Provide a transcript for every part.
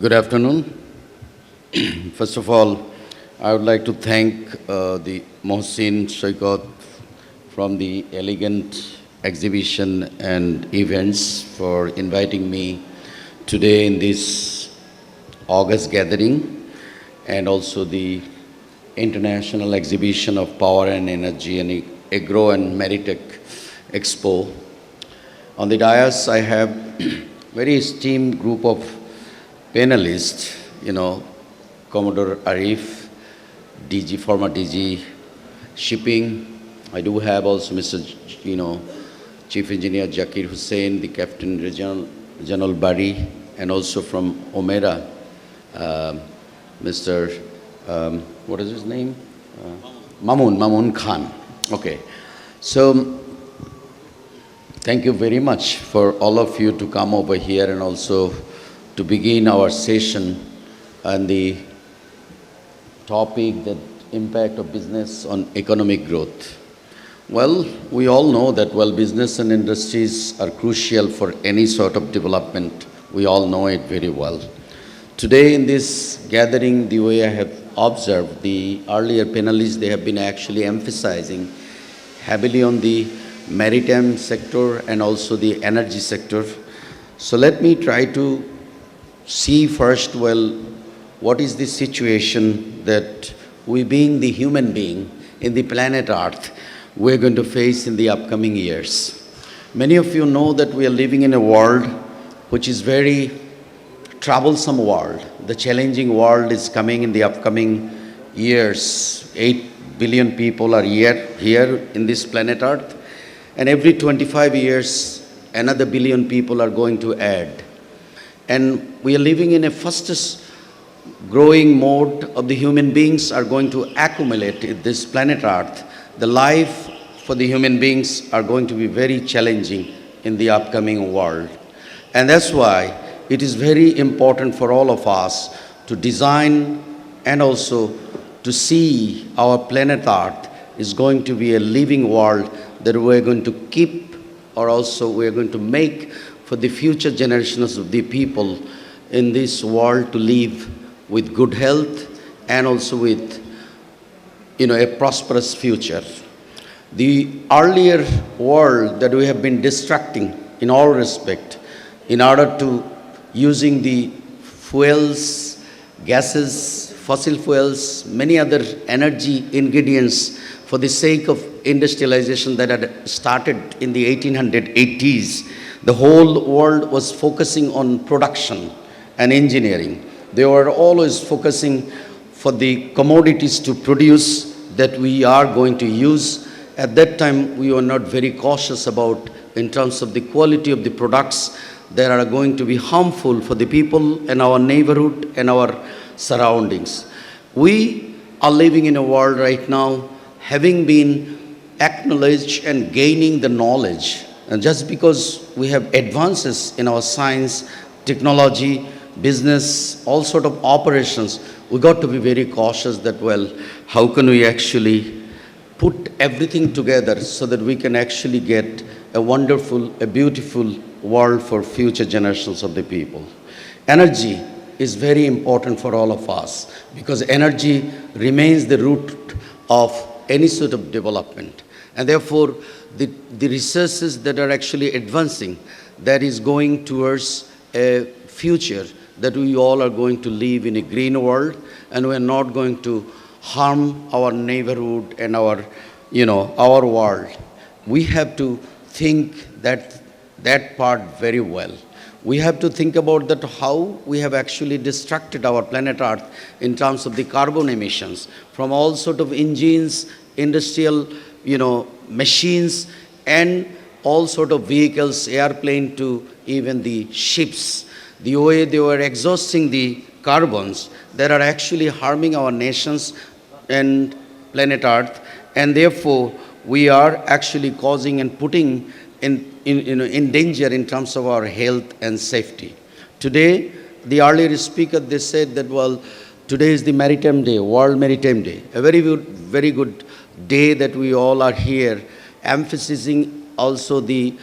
Good afternoon. First of all, I would like to thank the Mohsin Shoykot from the Elegant Exhibition and Events for inviting me today in this August gathering, and also the International Exhibition of Power and Energy and Agro and Meritech Expo. On the dais, I have very esteemed group of panelists, Commodore Arif, former DG Shipping. I do have also Mr. Chief Engineer Zakir Hussain, the Captain General Bari, and also from Omera, Mr. What is his name? Mamun Khan. Okay. So, thank you very much for all of you to come over here and also to begin our session on the topic that impact of business on economic growth. Well, we all know that business and industries are crucial for any sort of development. We all know it very well. Today in this gathering, the way I have observed, the earlier panelists, they have been actually emphasizing heavily on the maritime sector and also the energy sector. So let me try to see first, what is the situation that we being the human being in the planet Earth, we're going to face in the upcoming years. Many of you know that we are living in a world which is very troublesome world. The challenging world is coming in the upcoming years. 8 billion people are here in this planet Earth, and every 25 years, another billion people are going to add. And we are living in a fastest growing mode of the human beings are going to accumulate in this planet Earth. The life for the human beings are going to be very challenging in the upcoming world. And that's why it is very important for all of us to design and also to see our planet Earth is going to be a living world that we're going to keep, or also we're going to make for the future generations of the people in this world to live with good health and also with a prosperous future. The earlier world that we have been destructing in all respect in order to using the fuels, gases, fossil fuels, many other energy ingredients for the sake of industrialization that had started in the 1880s. The whole world was focusing on production and engineering. They were always focusing for the commodities to produce that we are going to use. At that time, we were not very cautious about in terms of the quality of the products that are going to be harmful for the people in our neighborhood and our surroundings. We are living in a world right now having been acknowledged and gaining the knowledge. And just because we have advances in our science, technology, business, all sort of operations, we got to be very cautious that, how can we actually put everything together so that we can actually get a wonderful, a beautiful world for future generations of the people. Energy is very important for all of us because energy remains the root of any sort of development. And therefore, the resources that are actually advancing, that is going towards a future that we all are going to live in a green world, and we're not going to harm our neighborhood and our world. We have to think that part very well. We have to think about that how we have actually destructed our planet Earth in terms of the carbon emissions from all sort of engines, industrial, machines, and all sort of vehicles, airplane to even the ships. The way they were exhausting the carbons that are actually harming our nations and planet Earth, and therefore we are actually causing and putting in danger in terms of our health and safety. Today, the earlier speaker, they said that, today is the Maritime Day, World Maritime Day, a very good day that we all are here, emphasizing also the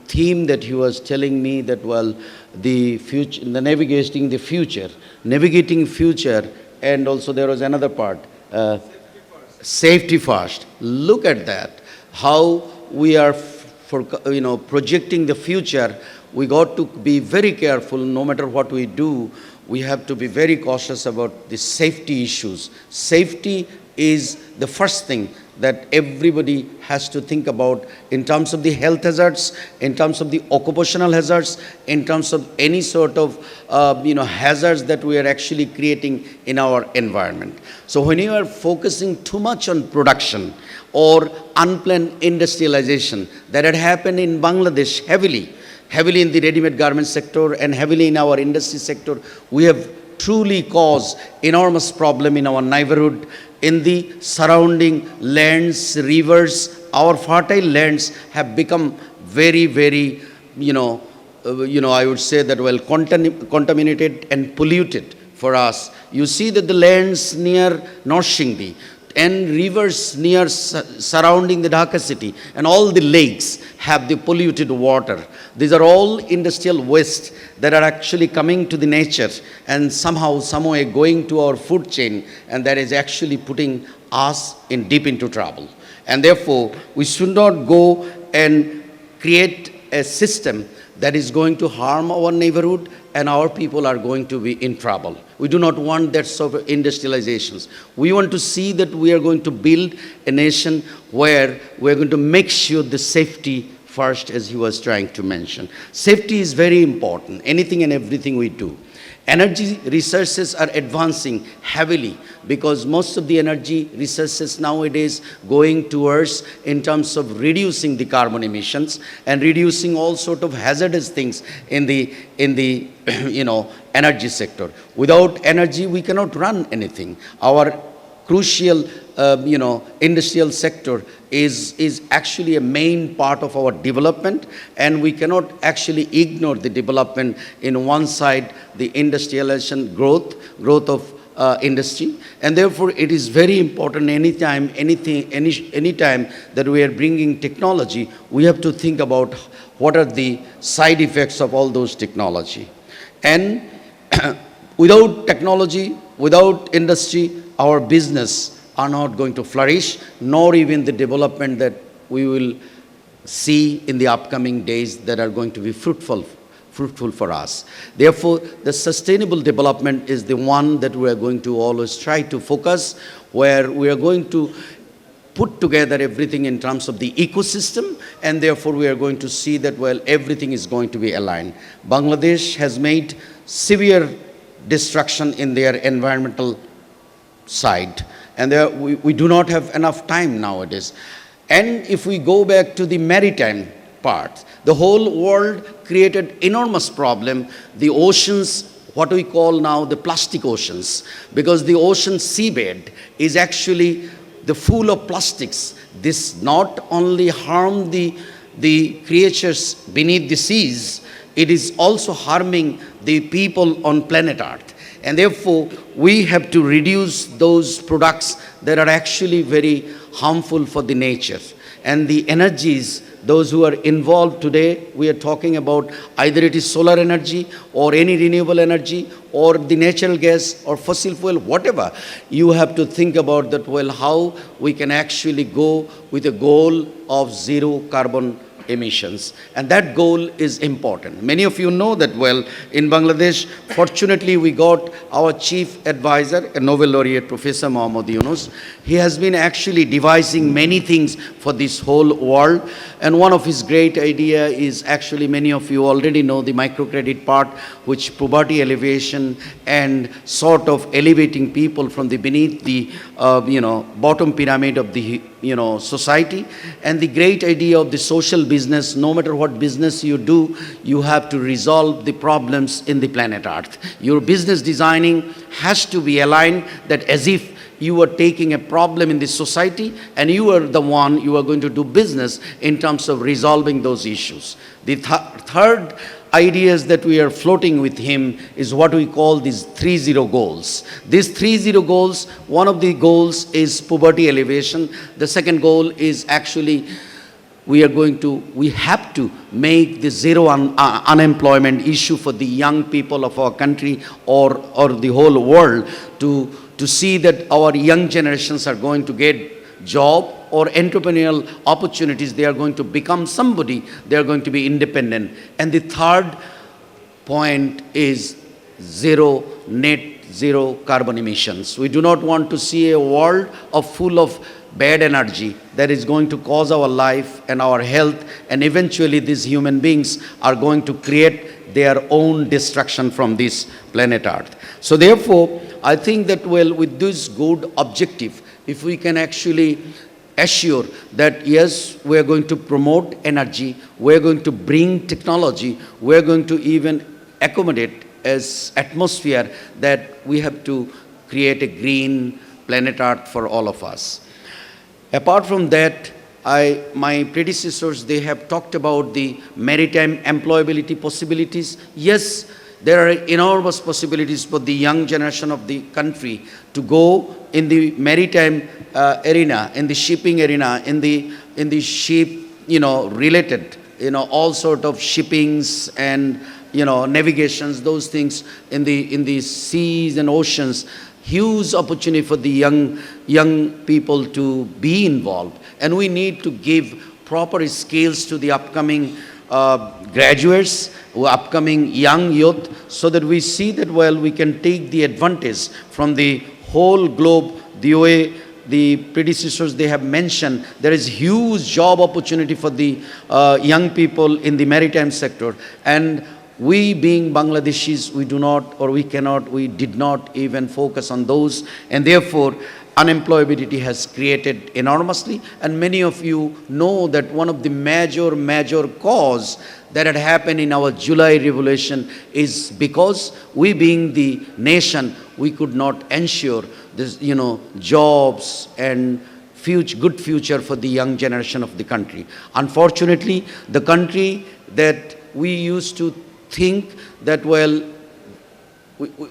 theme that he was telling me that, well, the future, the navigating future, and also there was another part, safety first. Look at that, how we are projecting the future. We got to be very careful. No matter what we do, we have to be very cautious about the safety issues. Safety is the first thing that everybody has to think about in terms of the health hazards, in terms of the occupational hazards, in terms of any sort of hazards that we are actually creating in our environment. So when you are focusing too much on production or unplanned industrialization that had happened in Bangladesh heavily in the ready-made garment sector and heavily in our industry sector, we have truly caused enormous problem in our neighborhood, in the surrounding lands, rivers. Our fertile lands have become very, very, I would say that, well, contaminated and polluted for us. You see that the lands near Norshingdi and rivers near surrounding the Dhaka city and all the lakes have the polluted water. These are all industrial waste that are actually coming to the nature and somehow, some way going to our food chain, and that is actually putting us deep into trouble. And therefore, we should not go and create a system that is going to harm our neighborhood and our people are going to be in trouble. We do not want that sort of industrializations. We want to see that we are going to build a nation where we are going to make sure the safety first, as he was trying to mention. Safety is very important, anything and everything we do. Energy resources are advancing heavily because most of the energy resources nowadays going towards in terms of reducing the carbon emissions and reducing all sort of hazardous things in the energy sector. Without energy, we cannot run anything. Our crucial industrial sector is actually a main part of our development, and we cannot actually ignore the development in one side, the industrialization growth of industry. And therefore, it is very important anytime that we are bringing technology, we have to think about what are the side effects of all those technology. And without technology, without industry, our business are not going to flourish, nor even the development that we will see in the upcoming days that are going to be fruitful for us. Therefore, the sustainable development is the one that we are going to always try to focus, where we are going to put together everything in terms of the ecosystem, and therefore we are going to see that, well, everything is going to be aligned. Bangladesh has made severe destruction in their environmental side, and we do not have enough time nowadays. And if we go back to the maritime part, the whole world created enormous problem. The oceans, what we call now the plastic oceans, because the ocean seabed is actually full of plastics. This not only harm the creatures beneath the seas, it is also harming the people on planet Earth. And therefore, we have to reduce those products that are actually very harmful for the nature. And the energies, those who are involved today, we are talking about either it is solar energy or any renewable energy or the natural gas or fossil fuel, whatever. You have to think about that, well, how we can actually go with a goal of zero carbon emissions. And that goal is important. Many of you know that, well, in Bangladesh, fortunately, we got our chief advisor, a Nobel laureate, Professor Mohammad Yunus. He has been actually devising many things for this whole world. And one of his great idea is actually, many of you already know the microcredit part, which poverty elevation and sort of elevating people from the beneath the, bottom pyramid of the, society. And the great idea of the social business, no matter what business you do, you have to resolve the problems in the planet Earth. Your business designing has to be aligned that as if you are taking a problem in the society and you are the one, you are going to do business in terms of resolving those issues. The third ideas that we are floating with him is what we call these 3-0 goals. These 3-0 goals, one of the goals is poverty elevation. The second goal is actually we have to make the zero unemployment issue for the young people of our country or the whole world, to see that our young generations are going to get job or entrepreneurial opportunities. They are going to become somebody. They are going to be independent. And the third point is net zero carbon emissions. We do not want to see a world full of bad energy that is going to cause our life and our health, and eventually these human beings are going to create their own destruction from this planet Earth. So therefore, I think that, well, with this good objective, if we can actually assure that yes, we are going to promote energy, we are going to bring technology, we are going to even accommodate as atmosphere, that we have to create a green planet Earth for all of us. Apart from that, my predecessors, they have talked about the maritime employability possibilities. Yes, there are enormous possibilities for the young generation of the country to go in the maritime arena, in the shipping arena, in the ship, related, all sort of shippings and, navigations, those things in the seas and oceans. Huge opportunity for the young people to be involved. And we need to give proper skills to the upcoming graduates, upcoming young youth, so that we see that, well, we can take the advantage from the whole globe. The way the predecessors, they have mentioned, there is huge job opportunity for the young people in the maritime sector. And we being Bangladeshis, we did not even focus on those, and therefore unemployability has created enormously. And many of you know that one of the major cause that had happened in our July revolution is because we being the nation, we could not ensure this, jobs and good future for the young generation of the country. Unfortunately, the country that we used to think that, well,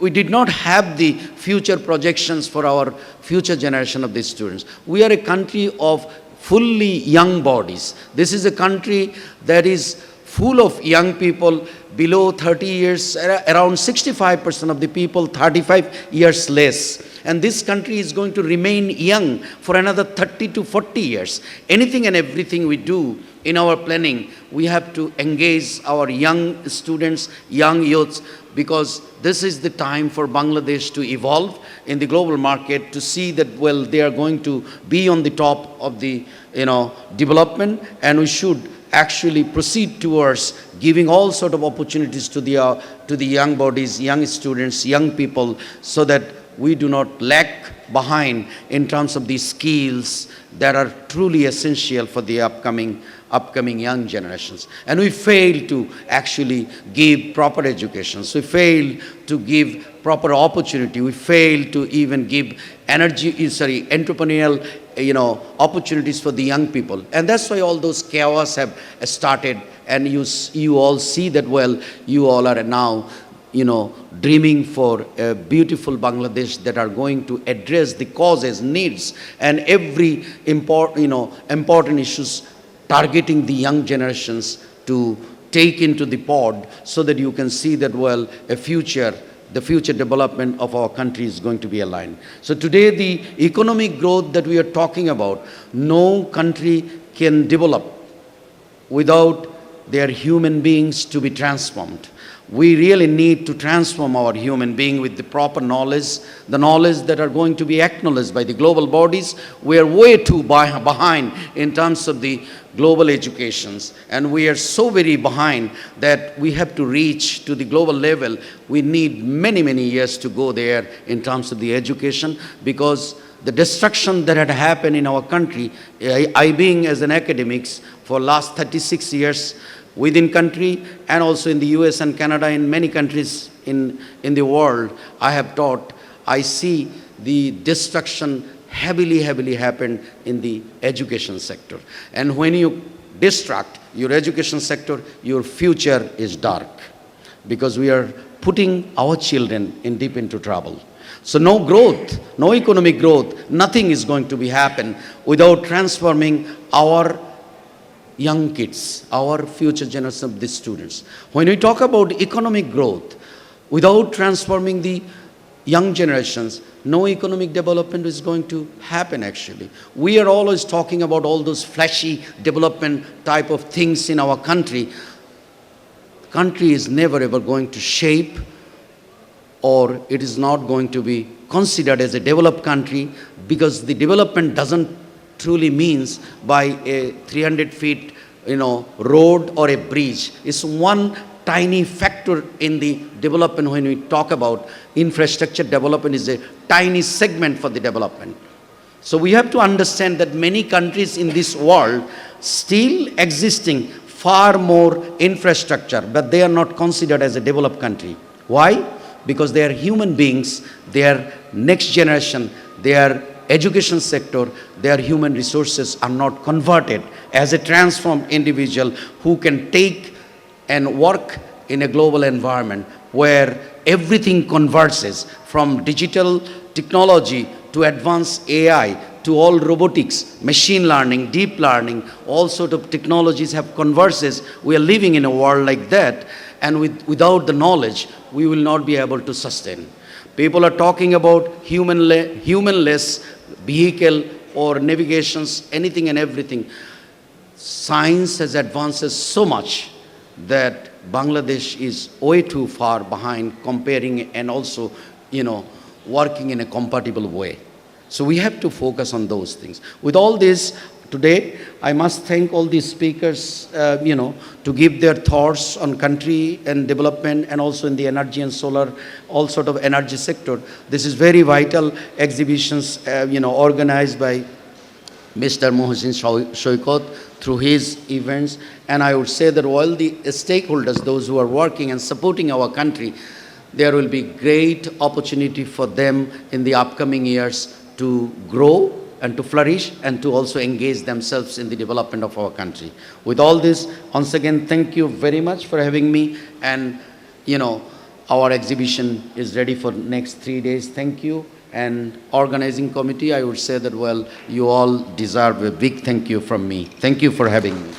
we did not have the future projections for our future generation of the students. We are a country of fully young bodies. This is a country that is full of young people below 30 years, around 65% of the people, 35 years less. And this country is going to remain young for another 30 to 40 years. Anything and everything we do in our planning, we have to engage our young students, young youths, because this is the time for Bangladesh to evolve in the global market, to see that, well, they are going to be on the top of the, development, and we should actually proceed towards giving all sort of opportunities to the young bodies, young students, young people, so that we do not lag behind in terms of the skills that are truly essential for the upcoming young generations. And we fail to actually give proper education. So we fail to give proper opportunity. We fail to even give entrepreneurial, opportunities for the young people. And that's why all those chaos have started. And you all see that, well, you all are now, dreaming for a beautiful Bangladesh that are going to address the causes, needs, and every important issues, targeting the young generations to take into the pod, so that you can see that, well, the future development of our country is going to be aligned. So today, the economic growth that we are talking about, no country can develop without their human beings to be transformed. We really need to transform our human being with the proper knowledge, the knowledge that are going to be acknowledged by the global bodies. We are way too behind in terms of the global educations, and we are so very behind that we have to reach to the global level. We need many years to go there in terms of the education, because the destruction that had happened in our country, I being as an academics for last 36 years, within country and also in the US and Canada, in many countries in the world, I have taught, I see the destruction heavily happened in the education sector. And when you destruct your education sector, your future is dark, because we are putting our children deep into trouble. So no growth, no economic growth, nothing is going to be happen without transforming our young kids, our future generation of these students. When we talk about economic growth, without transforming the young generations, no economic development is going to happen actually. We are always talking about all those flashy development type of things in our country. Country is never ever going to shape, or it is not going to be considered as a developed country, because the development doesn't truly means by a 300 feet road or a bridge. It's one tiny factor in the development. When we talk about infrastructure development, is a tiny segment for the development. So we have to understand that many countries in this world still existing far more infrastructure, but they are not considered as a developed country. Why? Because they are human beings, their next generation, their education sector, their human resources are not converted as a transformed individual who can take and work in a global environment where everything converges, from digital technology to advanced AI to all robotics, machine learning, deep learning, all sort of technologies have converges. We are living in a world like that, and without the knowledge, we will not be able to sustain. People are talking about humanless vehicle or navigations, anything and everything. Science has advanced so much that Bangladesh is way too far behind comparing and also, working in a compatible way. So we have to focus on those things. With all this, today, I must thank all these speakers, to give their thoughts on country and development, and also in the energy and solar, all sort of energy sector. This is very vital exhibitions, organized by Mr. Mohsin Shoykot through his events. And I would say that all the stakeholders, those who are working and supporting our country, there will be great opportunity for them in the upcoming years to grow and to flourish and to also engage themselves in the development of our country. With all this, once again, thank you very much for having me. And, our exhibition is ready for next 3 days. Thank you. And organizing committee, I would say that, well, you all deserve a big thank you from me. Thank you for having me.